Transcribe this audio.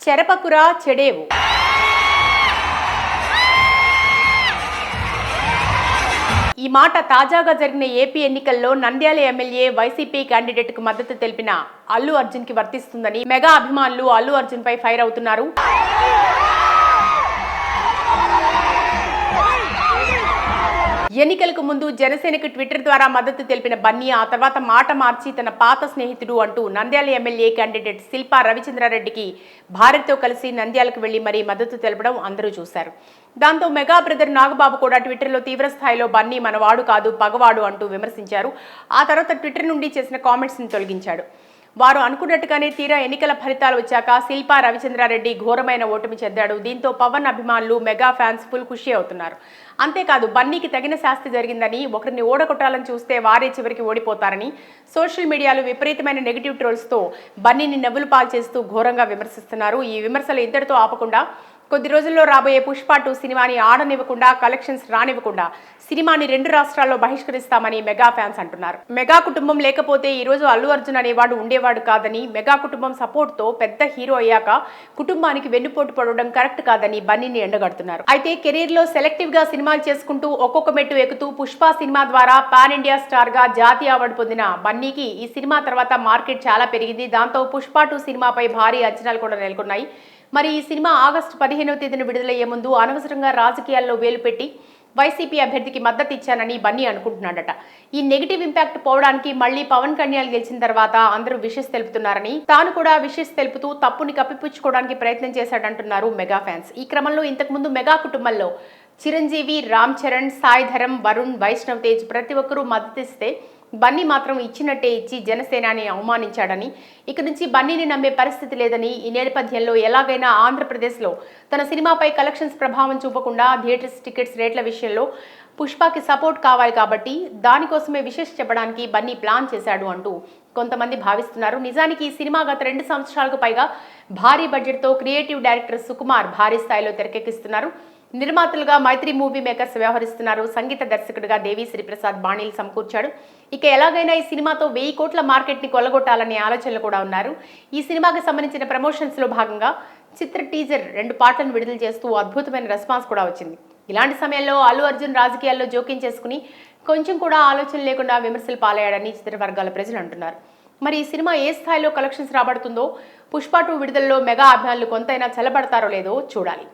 చెరపకురా చెడేవు. ఈ మాట తాజాగా జరిగిన ఏపీ ఎన్నికల్లో నంద్యాల ఎమ్మెల్యే వైసీపీ క్యాండిడేట్ కు మద్దతు తెలిపిన అల్లు అర్జున్ కి వర్తిస్తుందని మెగా అభిమానులు అల్లు అర్జున్ పై ఫైర్ అవుతున్నారు. ఎన్నికలకు ముందు జనసేనకు ట్విట్టర్ ద్వారా మద్దతు తెలిపిన బన్నీ ఆ తర్వాత మాట మార్చి తన పాత స్నేహితుడు అంటూ నంద్యాల ఎమ్మెల్యే క్యాండిడేట్ శిల్పా రవిచంద్రారెడ్డికి భార్యతో కలిసి నంద్యాలకు వెళ్లి మరీ మద్దతు తెలపడం అందరూ చూశారు. దాంతో మెగా బ్రదర్ నాగబాబు కూడా ట్విట్టర్లో తీవ్ర స్థాయిలో బన్నీ మనవాడు కాదు పగవాడు అంటూ విమర్శించారు. ఆ తర్వాత ట్విట్టర్ నుండి చేసిన కామెంట్స్ ని తొలగించాడు. వారు అనుకున్నట్టుగానే తీరా ఎన్నికల ఫలితాలు వచ్చాక శిల్పా రవిచంద్రారెడ్డి ఘోరమైన ఓటమి చెందాడు. దీంతో పవన్ అభిమానులు మెగా ఫ్యాన్స్ ఫుల్ ఖుషి అవుతున్నారు. అంతేకాదు బన్నీకి తగిన శాస్తి జరిగిందని, ఒకరిని ఓడగొట్టాలని చూస్తే వారే చివరికి ఓడిపోతారని సోషల్ మీడియాలో విపరీతమైన నెగిటివ్ ట్రోల్స్తో బన్నీని నవ్వులు పాలు చేస్తూ ఘోరంగా విమర్శిస్తున్నారు. ఈ విమర్శలు ఇద్దరితో ఆపకుండా కొద్ది రోజుల్లో రాబోయే పుష్ప 2 సినిమాని ఆడనివ్వకుండా, కలెక్షన్స్ రానివ్వకుండా సినిమాని 2 రాష్ట్రాల్లో బహిష్కరిస్తామని మెగా ఫ్యాన్స్ అంటున్నారు. మెగా కుటుంబం లేకపోతే ఈ రోజు అల్లు అర్జున్ అనేవాడు ఉండేవాడు కాదని, మెగా కుటుంబం సపోర్ట్ తో పెద్ద హీరో అయ్యాక కుటుంబానికి వెన్నుపోటు పడడం కరెక్ట్ కాదని బన్నీని ఎండగడుతున్నారు. అయితే కెరీర్ లో సెలెక్టివ్ గా సినిమాలు చేసుకుంటూ ఒక్కొక్క మెట్టు ఎక్కుతూ పుష్ప సినిమా ద్వారా పాన్ ఇండియా స్టార్ గా జాతీయ అవార్డు పొందిన బన్నీకి ఈ సినిమా తర్వాత మార్కెట్ చాలా పెరిగింది. దాంతో పుష్ప 2 సినిమాపై భారీ అంచనాలు కూడా నెలకొన్నాయి. మరి ఈ సినిమా ఆగస్టు 15వ తేదీన విడుదలయ్యే ముందు అనవసరంగా రాజకీయాల్లో వేలు పెట్టి వైసీపీ అభ్యర్థికి మద్దతు ఇచ్చానని బన్నీ అనుకుంటున్నాడట. ఈ నెగిటివ్ ఇంపాక్ట్ పోవడానికి మళ్లీ పవన్ కళ్యాణ్ గెలిచిన తర్వాత అందరూ విషెస్ తెలుపుతున్నారని, తాను కూడా విషెస్ తెలుపుతూ తప్పుని కప్పిపుచ్చుకోవడానికి ప్రయత్నం చేశాడంటున్నారు మెగా ఫ్యాన్స్. ఈ క్రమంలో ఇంతకుముందు మెగా కుటుంబంలో చిరంజీవి, రామ్ చరణ్, సాయి ధరమ్, వరుణ్, వైష్ణవ్ తేజ్ ప్రతి ఒక్కరూ మద్దతిస్తే బన్నీ మాత్రం ఇచ్చినట్టే ఇచ్చి జనసేనాని అవమానించాడని, ఇక నుంచి బన్నీని నమ్మే పరిస్థితి లేదని, ఈ నేపథ్యంలో ఎలాగైనా ఆంధ్రప్రదేశ్లో తన సినిమాపై కలెక్షన్స్ ప్రభావం చూపకుండా థియేటర్స్ టికెట్స్ రేట్ల విషయంలో పుష్పకి సపోర్ట్ కావాలి కాబట్టి దానికోసమే విశేష చెప్పడానికి బన్నీ ప్లాన్ చేశాడు అంటూ కొంతమంది భావిస్తున్నారు. నిజానికి ఈ సినిమా గత 2 సంవత్సరాలకు పైగా భారీ బడ్జెట్తో క్రియేటివ్ డైరెక్టర్ సుకుమార్ భారీ స్థాయిలో తెరకెక్కిస్తున్నారు. నిర్మాతలుగా మైత్రి మూవీ మేకర్స్ వ్యవహరిస్తున్నారు. సంగీత దర్శకుడిగా దేవిశ్రీ ప్రసాద్ బాణీలు సమకూర్చాడు. ఇక ఎలాగైనా ఈ సినిమాతో 1000 కోట్ల మార్కెట్ ని కొల్లగొట్టాలనే ఆలోచనలు కూడా ఉన్నారు. ఈ సినిమాకి సంబంధించిన ప్రమోషన్స్ లో భాగంగా చిత్ర టీజర్ 2 పాటలను విడుదల చేస్తూ అద్భుతమైన రెస్పాన్స్ కూడా వచ్చింది. ఇలాంటి సమయంలో అల్లు అర్జున్ రాజకీయాల్లో జోక్యం చేసుకుని కొంచెం కూడా ఆలోచన లేకుండా విమర్శలు పాలయ్యాడని చిత్ర వర్గాల ప్రజలు అంటున్నారు. మరి ఈ సినిమా ఏ స్థాయిలో కలెక్షన్స్ రాబడుతుందో, పుష్ప 2 విడుదలలో మెగా అభిమానులు కొంతైనా చల్లబడతారో లేదో చూడాలి.